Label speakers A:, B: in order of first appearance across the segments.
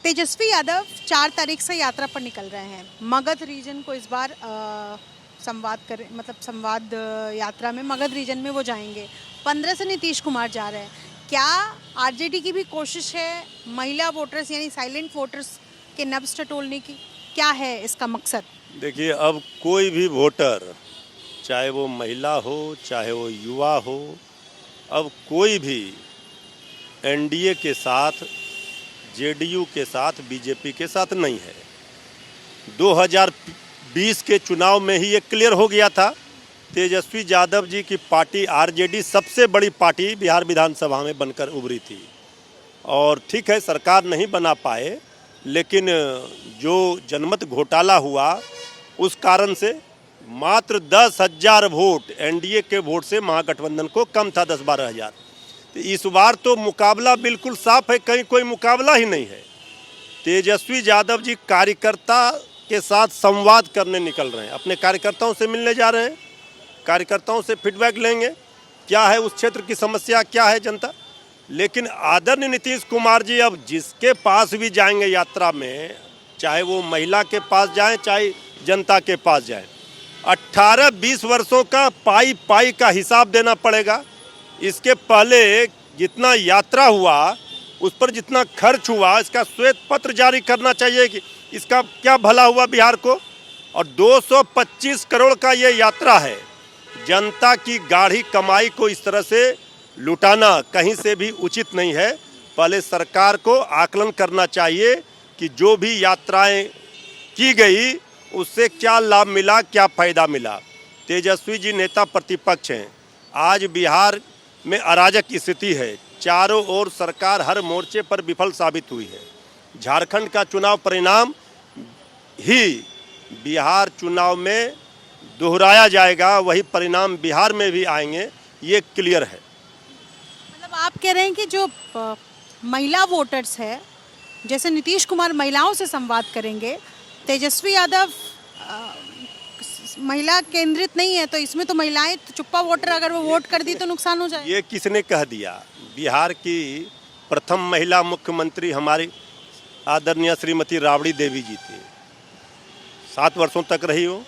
A: तेजस्वी यादव 4 तारीख से यात्रा पर निकल रहे हैं। मगध रीजन को इस बार संवाद यात्रा में मगध रीजन में वो जाएंगे। 15 से नीतीश कुमार जा रहे हैं। क्या आरजेडी की भी कोशिश है महिला वोटर्स यानी साइलेंट वोटर्स के नब्ज टटोलने की? क्या है इसका मकसद?
B: देखिए, अब कोई भी वोटर, चाहे वो महिला हो चाहे वो युवा हो, अब कोई भी एनडीए के साथ, जेडीयू के साथ, बीजेपी के साथ नहीं है। 2020 के चुनाव में ही ये क्लियर हो गया था। तेजस्वी यादव जी की पार्टी आरजेडी सबसे बड़ी पार्टी बिहार विधानसभा में बनकर उभरी थी, और ठीक है सरकार नहीं बना पाए, लेकिन जो जनमत घोटाला हुआ उस कारण से मात्र 10,000 वोट एनडीए के वोट से महागठबंधन को कम था, 10-12 हज़ार। तो इस बार तो मुकाबला बिल्कुल साफ है, कहीं कोई मुकाबला ही नहीं है। तेजस्वी यादव जी कार्यकर्ता के साथ संवाद करने निकल रहे हैं, अपने कार्यकर्ताओं से मिलने जा रहे हैं, कार्यकर्ताओं से फीडबैक लेंगे, क्या है उस क्षेत्र की समस्या, क्या है जनता। लेकिन आदरणीय नीतीश कुमार जी अब जिसके पास भी जाएंगे यात्रा में, चाहे वो महिला के पास जाएं चाहे जनता के पास जाएं, 18-20 वर्षों का पाई पाई का हिसाब देना पड़ेगा। इसके पहले जितना यात्रा हुआ उस पर जितना खर्च हुआ, इसका श्वेत पत्र जारी करना चाहिए कि इसका क्या भला हुआ बिहार को। और 225 करोड़ का ये यात्रा है। जनता की गाढ़ी कमाई को इस तरह से लुटाना कहीं से भी उचित नहीं है। पहले सरकार को आकलन करना चाहिए कि जो भी यात्राएं की गई उससे क्या लाभ मिला, क्या फ़ायदा मिला। तेजस्वी जी नेता प्रतिपक्ष हैं। आज बिहार में अराजक स्थिति है, चारों ओर सरकार हर मोर्चे पर विफल साबित हुई है। झारखंड का चुनाव परिणाम ही बिहार चुनाव में दोहराया जाएगा, वही परिणाम बिहार में भी आएंगे, ये क्लियर है।
A: मतलब आप कह रहे हैं कि जो महिला वोटर्स है, जैसे नीतीश कुमार महिलाओं से संवाद करेंगे, तेजस्वी यादव महिला केंद्रित नहीं है, तो इसमें तो महिलाएं तो चुप्पा वोटर अगर वो वोट कर दी तो नुकसान हो जाए।
B: ये किसने कह दिया? बिहार की प्रथम महिला मुख्यमंत्री हमारी आदरणीय श्रीमती राबड़ी देवी जी थी, 7 वर्षों तक रही हो।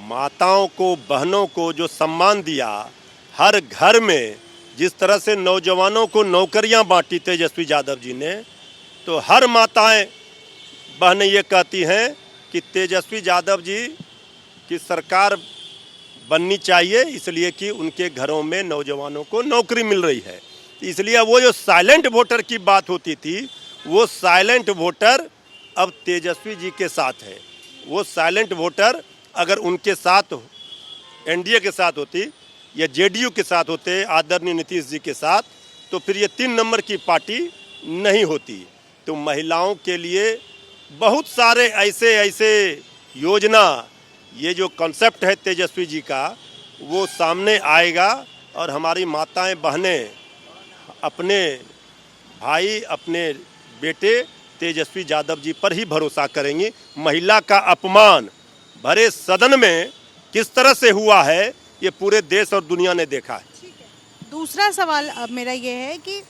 B: माताओं को, बहनों को जो सम्मान दिया, हर घर में जिस तरह से नौजवानों को नौकरियां बांटी तेजस्वी यादव जी ने, तो हर माताएं बहनें ये कहती हैं कि तेजस्वी यादव जी की सरकार बननी चाहिए, इसलिए कि उनके घरों में नौजवानों को नौकरी मिल रही है। इसलिए वो जो साइलेंट वोटर की बात होती थी, वो साइलेंट वोटर अब तेजस्वी जी के साथ है। वो साइलेंट वोटर अगर उनके साथ, एनडीए के साथ होती या जेडीयू के साथ होते, आदरणीय नीतीश जी के साथ, तो फिर ये 3 नंबर की पार्टी नहीं होती। तो महिलाओं के लिए बहुत सारे ऐसे योजना, ये जो कॉन्सेप्ट है तेजस्वी जी का, वो सामने आएगा और हमारी माताएं बहनें अपने भाई, अपने बेटे तेजस्वी यादव जी पर ही भरोसा करेंगी। महिला का अपमान भरे सदन में किस तरह से हुआ है, ये पूरे देश और दुनिया ने देखा है।
A: ठीक है। दूसरा सवाल अब मेरा ये है कि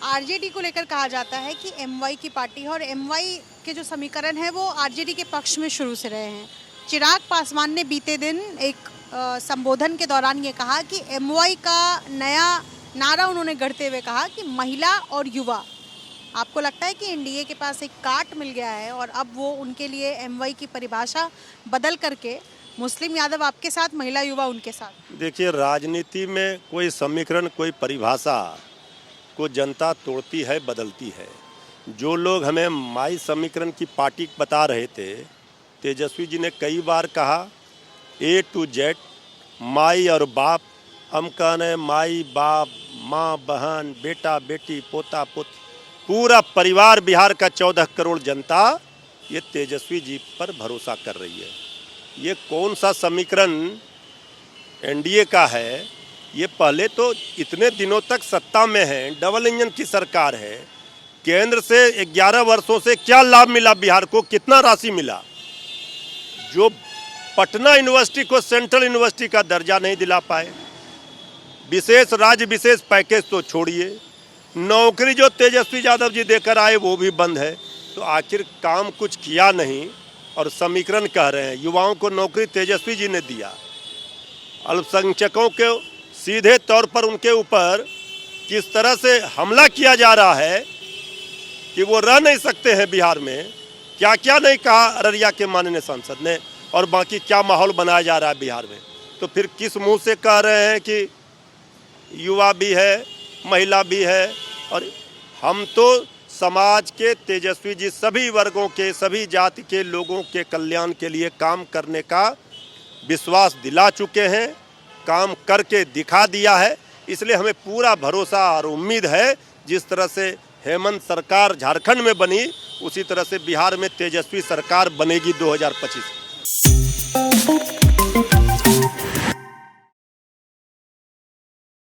A: आरजेडी को लेकर कहा जाता है कि एमवाई की पार्टी है, और एमवाई के जो समीकरण है वो आरजेडी के पक्ष में शुरू से रहे हैं। चिराग पासवान ने बीते दिन एक संबोधन के दौरान ये कहा कि एमवाई का नया नारा उन्होंने गढ़ते हुए कहा कि महिला और युवा। आपको लगता है कि एनडीए के पास एक काट मिल गया है और अब वो उनके लिए एमवाई की परिभाषा बदल करके मुस्लिम यादव आपके साथ, महिला युवा उनके साथ?
B: देखिए, राजनीति में कोई समीकरण, कोई परिभाषा को जनता तोड़ती है, बदलती है। जो लोग हमें माई समीकरण की पार्टी बता रहे थे, तेजस्वी जी ने कई बार कहा A to Z, माई और बाप। हम कह रहे हैं माई, बाप, माँ, बहन, बेटा, बेटी, पोता, पोती, पूरा परिवार, बिहार का 14 करोड़ जनता ये तेजस्वी जी पर भरोसा कर रही है। ये कौन सा समीकरण एनडीए का है? ये पहले तो इतने दिनों तक सत्ता में है, डबल इंजन की सरकार है। केंद्र से 11 वर्षों से क्या लाभ मिला बिहार को, कितना राशि मिला? जो पटना यूनिवर्सिटी को सेंट्रल यूनिवर्सिटी का दर्जा नहीं दिला पाए, विशेष राज्य विशेष पैकेज तो छोड़िए, नौकरी जो तेजस्वी यादव जी देकर आए वो भी बंद है। तो आखिर काम कुछ किया नहीं और समीकरण कह रहे हैं। युवाओं को नौकरी तेजस्वी जी ने दिया, अल्पसंख्यकों के सीधे तौर पर उनके ऊपर किस तरह से हमला किया जा रहा है कि वो रह नहीं सकते हैं बिहार में। क्या क्या नहीं कहा अररिया के माननीय सांसद ने, और बाकी क्या माहौल बनाया जा रहा है बिहार में। तो फिर किस मुंह से कह रहे हैं कि युवा भी है, महिला भी है। और हम तो समाज के तेजस्वी जी सभी वर्गों के, सभी जाति के लोगों के कल्याण के लिए काम करने का विश्वास दिला चुके हैं, काम करके दिखा दिया है। इसलिए हमें पूरा भरोसा और उम्मीद है जिस तरह से हेमंत सरकार झारखंड में बनी, उसी तरह से बिहार में तेजस्वी सरकार बनेगी 2025।